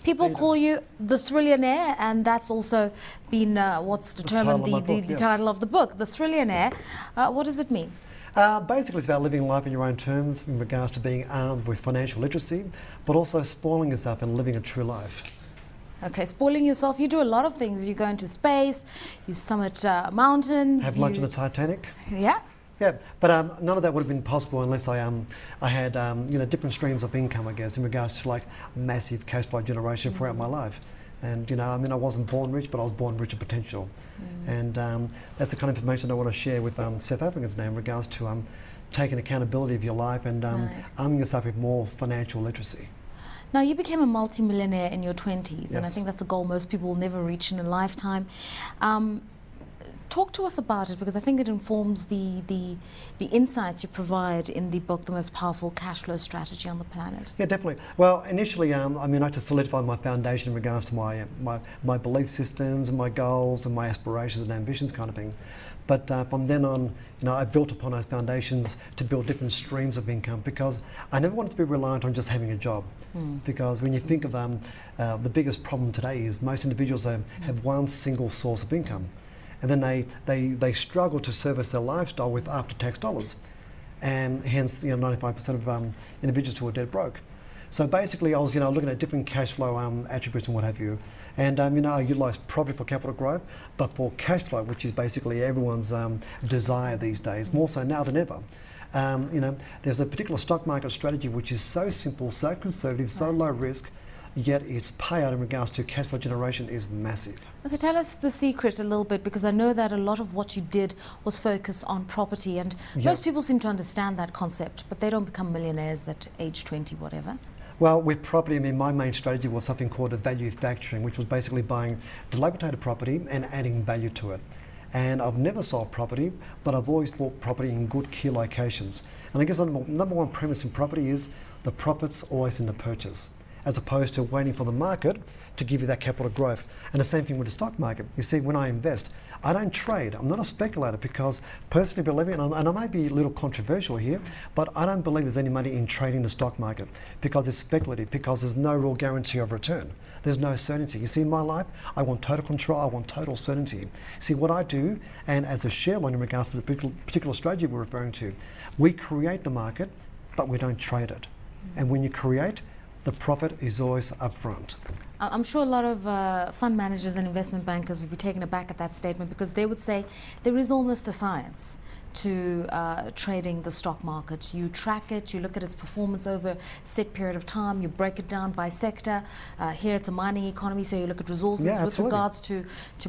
People call you the Thrillionaire, and that's also been what's determined the title of the book, the Thrillionaire. What does it mean? Basically, it's about living life in your own terms in regards to being armed with financial literacy, but also spoiling yourself and living a true life. Okay, spoiling yourself. You do a lot of things. You go into space, you summit mountains. Have lunch on the Titanic. Yeah. Yeah, but none of that would have been possible unless I had different streams of income, I guess, in regards to like massive cash flow generation throughout my life. And I wasn't born rich, but I was born rich in potential. And that's the kind of information I want to share with South Africans now in regards to taking accountability of your life and arming yourself with more financial literacy. Now, you became a multi-millionaire in your 20s, yes. and I think that's a goal most people will never reach in a lifetime. Talk to us about it, because I think it informs the insights you provide in the book, The Most Powerful Cash Flow Strategy on the Planet. Yeah, definitely. Well, initially, I had to solidify my foundation in regards to my belief systems and my goals and my aspirations and ambitions kind of thing. But from then on, I built upon those foundations to build different streams of income, because I never wanted to be reliant on just having a job. Because when you think of the biggest problem today is most individuals have one single source of income. And then they struggle to service their lifestyle with after-tax dollars, and hence 95% of individuals who are dead broke. So basically, I was looking at different cash flow attributes and what have you, and I utilised property for capital growth, but for cash flow, which is basically everyone's desire these days, more so now than ever. There's a particular stock market strategy which is so simple, so conservative, so low risk, yet its payout in regards to cash flow generation is massive. Okay, tell us the secret a little bit, because I know that a lot of what you did was focus on property, and most people seem to understand that concept, but they don't become millionaires at age 20, whatever. Well, with property, my main strategy was something called a value factoring, which was basically buying dilapidated property and adding value to it. And I've never sold property, but I've always bought property in good key locations. And I guess the number one premise in property is the profit's always in the purchase, as opposed to waiting for the market to give you that capital growth. And the same thing with the stock market. You see, when I invest, I don't trade. I'm not a speculator, because personally believing, and I may be a little controversial here, but I don't believe there's any money in trading the stock market, because it's speculative, because there's no real guarantee of return. There's no certainty. You see, in my life, I want total control, I want total certainty. See, what I do, and as a Sharelord in regards to the particular strategy we're referring to, we create the market, but we don't trade it. And when you create, the profit is always upfront. I'm sure a lot of fund managers and investment bankers would be taken aback at that statement, because they would say there is almost a science to trading the stock market. You track it, you look at its performance over a set period of time, you break it down by sector. Here it's a mining economy, so you look at resources with regards to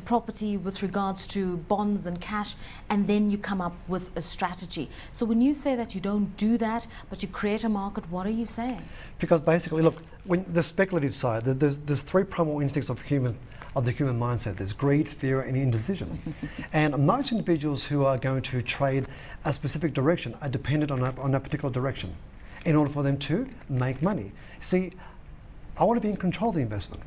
property, with regards to bonds and cash, and then you come up with a strategy. So when you say that you don't do that, but you create a market, what are you saying? Because basically, look, when the speculative side, there's three primal instincts of the human mindset. There's greed, fear, and indecision. And most individuals who are going to trade a specific direction are dependent on that particular direction in order for them to make money. See, I want to be in control of the investment.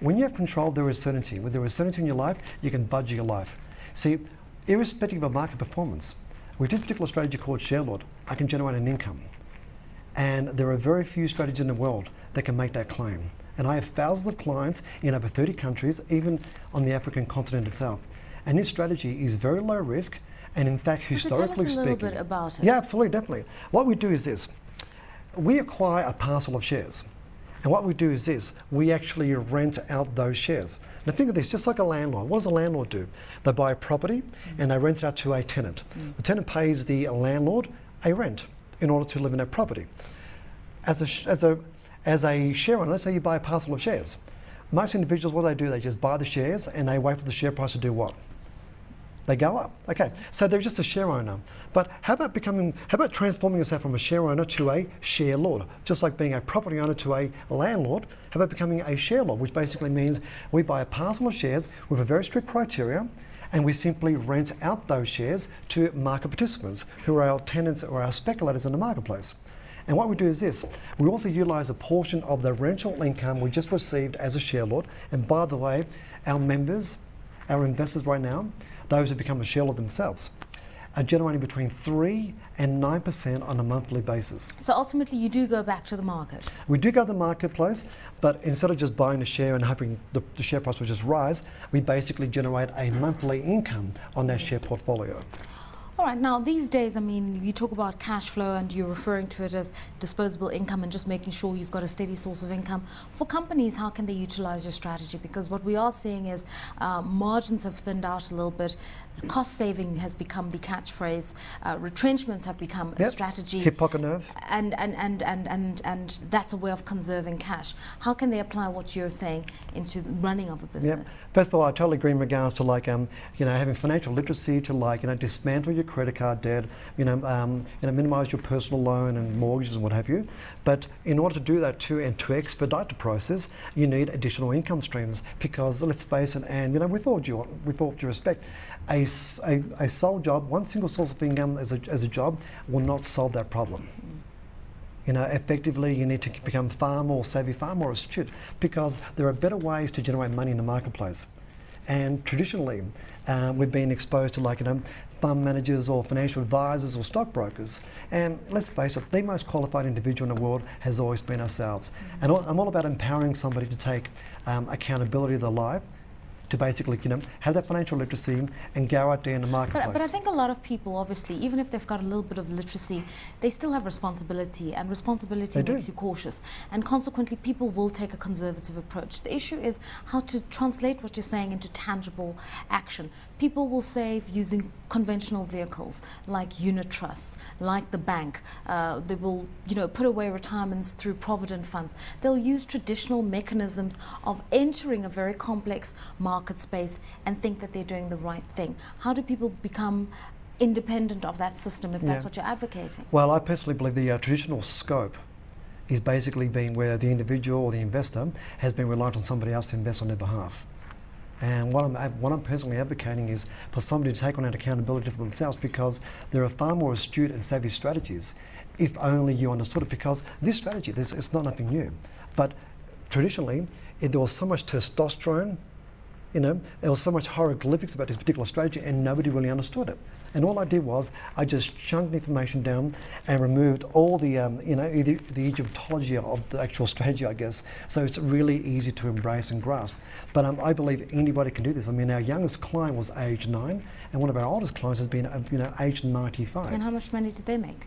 When you have control, there is certainty. When there is certainty in your life, you can budget your life. See, irrespective of market performance, with this particular strategy called Sharelord, I can generate an income. And there are very few strategies in the world that can make that claim. And I have thousands of clients in over 30 countries, even on the African continent itself. And this strategy is very low risk, and in fact, historically speaking... Tell us a little bit about it. Yeah, absolutely, definitely. What we do is this. We acquire a parcel of shares. And what we do is this. We actually rent out those shares. Now think of this, just like a landlord. What does a landlord do? They buy a property and they rent it out to a tenant. The tenant pays the landlord a rent in order to live in that property. As a share owner, let's say you buy a parcel of shares. Most individuals, what do? They just buy the shares and they wait for the share price to do what? They go up. Okay, so they're just a share owner. But how about transforming yourself from a share owner to a Sharelord? Just like being a property owner to a landlord, how about becoming a Sharelord, which basically means we buy a parcel of shares with a very strict criteria, and we simply rent out those shares to market participants who are our tenants or our speculators in the marketplace. And what we do is this. We also utilise a portion of the rental income we just received as a Sharelord. And by the way, our members, our investors right now, those who become a Sharelord themselves, are generating between 3 and 9% on a monthly basis. So ultimately you do go back to the market. We do go to the marketplace, but instead of just buying a share and hoping the share price will just rise, we basically generate a monthly income on that share portfolio. All right, now these days, I mean, you talk about cash flow and you're referring to it as disposable income and just making sure you've got a steady source of income. For companies, how can they utilize your strategy? Because what we are seeing is margins have thinned out a little bit, cost saving has become the catchphrase, retrenchments have become a strategy. Hip pocket nerve. And that's a way of conserving cash. How can they apply what you're saying into the running of a business? First of all, I totally agree in regards to having financial literacy, to dismantle your credit card debt, minimize your personal loan and mortgages and what have you. But in order to do that too, and to expedite the process, you need additional income streams, because let's face it, and with all due respect, a sole job, one single source of income as a job will not solve that problem. Effectively, you need to become far more savvy, far more astute, because there are better ways to generate money in the marketplace. And traditionally, we've been exposed to fund managers or financial advisors or stockbrokers. And let's face it, the most qualified individual in the world has always been ourselves. And I'm all about empowering somebody to take accountability of their life, to basically, have that financial literacy and go out there in the marketplace. But I think a lot of people, obviously, even if they've got a little bit of literacy, they still have responsibility, and responsibility makes you cautious. And consequently, people will take a conservative approach. The issue is how to translate what you're saying into tangible action. People will save using conventional vehicles like unit trusts, like the bank. They will, put away retirements through provident funds. They'll use traditional mechanisms of entering a very complex market space and think that they're doing the right thing. How do people become independent of that system if that's what you're advocating? Well, I personally believe the traditional scope is basically being where the individual or the investor has been reliant on somebody else to invest on their behalf. And what I'm personally advocating is for somebody to take on that accountability for themselves, because there are far more astute and savvy strategies if only you understood it. Because this strategy, it's not nothing new. But traditionally, there was so much testosterone, there was so much hieroglyphics about this particular strategy, and nobody really understood it. And all I did was I just chunked the information down and removed all the the Egyptology of the actual strategy, I guess. So it's really easy to embrace and grasp. But I believe anybody can do this. I mean, our youngest client was age 9, and one of our oldest clients has been age 95. And how much money did they make?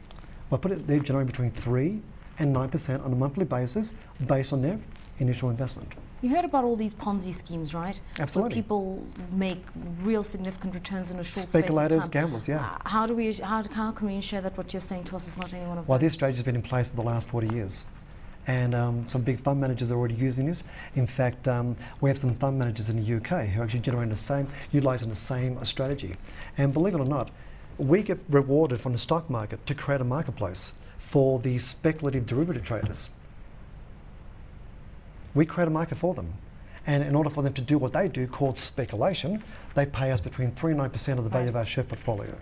Well, they're generating between 3 and 9% on a monthly basis, based on their initial investment. You heard about all these Ponzi schemes, right? Absolutely. Where people make real significant returns in a short Speculators, space of time. gamblers, yeah. How can we ensure that what you're saying to us is not any one of them? Well, this strategy has been in place for the last 40 years. And some big fund managers are already using this. In fact, we have some fund managers in the UK who are actually utilising the same strategy. And believe it or not, we get rewarded from the stock market to create a marketplace for the speculative derivative traders. We create a market for them. And in order for them to do what they do, called speculation, they pay us between 3 and 9% of the value of our share portfolio.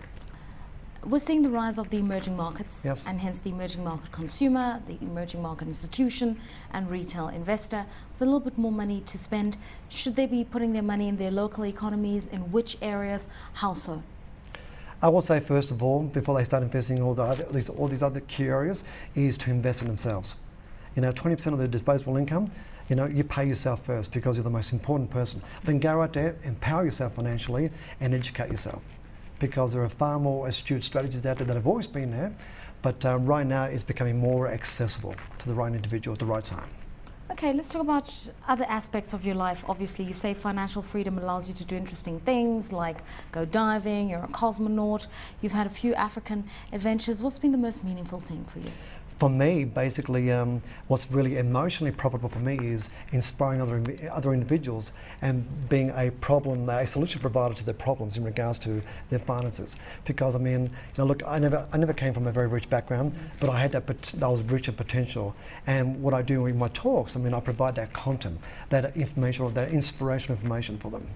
We're seeing the rise of the emerging markets, yes, and hence the emerging market consumer, the emerging market institution, and retail investor with a little bit more money to spend. Should they be putting their money in their local economies? In which areas? How so? I would say, first of all, before they start investing in all these other key areas, is to invest in themselves. 20% of their disposable income, you pay yourself first, because you're the most important person. Then go out there, empower yourself financially, and educate yourself. Because there are far more astute strategies out there that have always been there, but right now it's becoming more accessible to the right individual at the right time. Okay, let's talk about other aspects of your life. Obviously, you say financial freedom allows you to do interesting things like go diving, you're a cosmonaut, you've had a few African adventures. What's been the most meaningful thing for you? For me, basically, what's really emotionally profitable for me is inspiring other individuals and being a solution provider to their problems in regards to their finances. Because I mean, look, I never came from a very rich background, but I had I was rich in potential. And what I do in my talks, I provide that content, that information, or that inspirational information for them.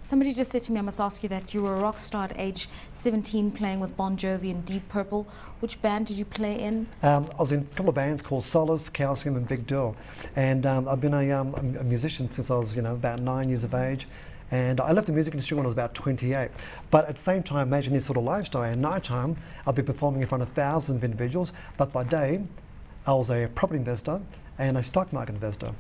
Somebody just said to me, I must ask you that you were a rock star at age 17 playing with Bon Jovi and Deep Purple. Which band did you play in? I was in a couple of bands called Solace, Calcium and Big Dill. And I've been a musician since I was about 9 years of age. And I left the music industry when I was about 28. But at the same time, imagine this sort of lifestyle. At night time, I'll be performing in front of thousands of individuals. But by day, I was a property investor and a stock market investor.